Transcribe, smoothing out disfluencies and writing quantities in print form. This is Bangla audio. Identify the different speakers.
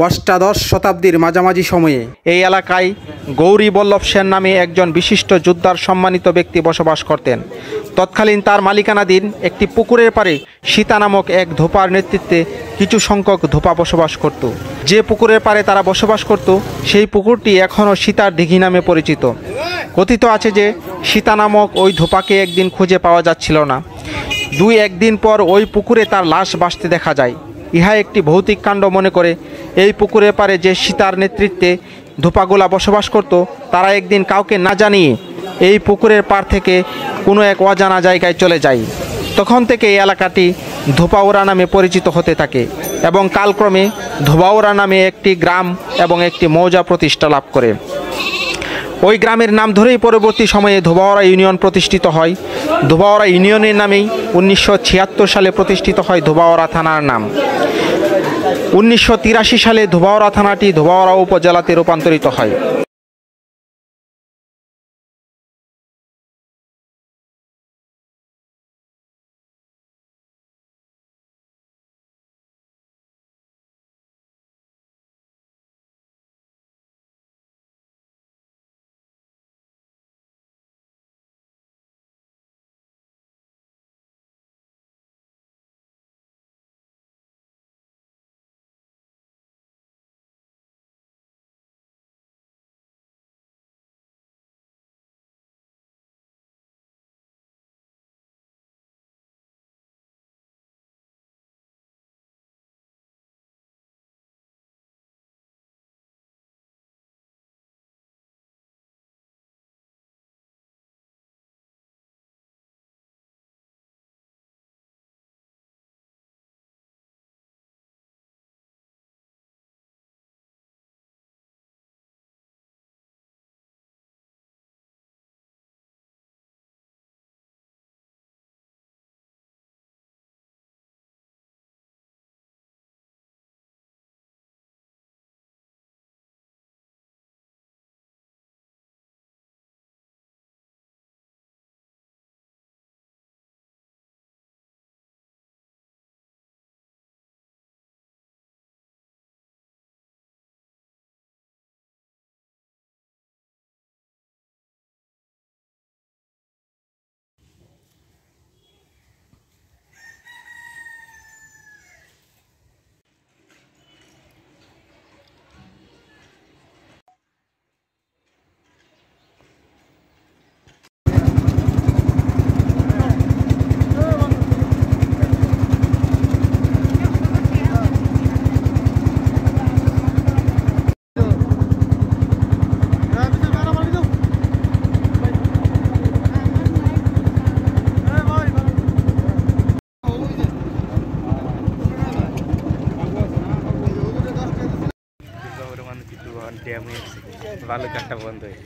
Speaker 1: অষ্টাদশ শতাব্দীর মাঝামাঝি সময়ে এই এলাকায় গৌরী বল্লভ সেন নামে একজন বিশিষ্ট যোদ্ধার সম্মানিত ব্যক্তি বসবাস করতেন। তৎকালীন তার মালিকানাধীন একটি পুকুরের পাড়ে সীতা নামক এক ধোপার নেতৃত্বে কিছু সংখ্যক ধোপা বসবাস করত। যে পুকুরের পাড়ে তারা বসবাস করত সেই পুকুরটি এখনও সীতার দিঘি নামে পরিচিত। কথিত আছে যে সীতা নামক ওই ধোপাকে একদিন খুঁজে পাওয়া যাচ্ছিল না। একদিন পর ওই পুকুরে তার লাশ ভাসতে দেখা যায়। ইহা একটি ভৌতিক কাণ্ড মনে করে এই পুকুরের পাড়ে যে সীতার নেতৃত্বে ধোপাগুলা বসবাস করত তারা একদিন কাউকে না জানিয়ে এই পুকুরের পাড় থেকে কোনো এক অজানা জায়গায় চলে যায়। তখন থেকে এই এলাকাটি ধোপাওড়া নামে পরিচিত হতে থাকে এবং কালক্রমে ধোবাওড়া নামে একটি গ্রাম এবং একটি মৌজা প্রতিষ্ঠা লাভ করে। ওই গ্রামের নাম ধরেই পরবর্তী সময়ে ধোবাওড়া ইউনিয়ন প্রতিষ্ঠিত হয়। ধোবাওড়া ইউনিয়নের নামেই 1976 সালে প্রতিষ্ঠিত হয় ধোবাওড়া থানার নাম। 1983 সালে ধোবাওড়া থানাটি ধোবাওড়া উপজেলাতে রূপান্তরিত হয়।
Speaker 2: ভালো কাটা বন্ধ হয়ে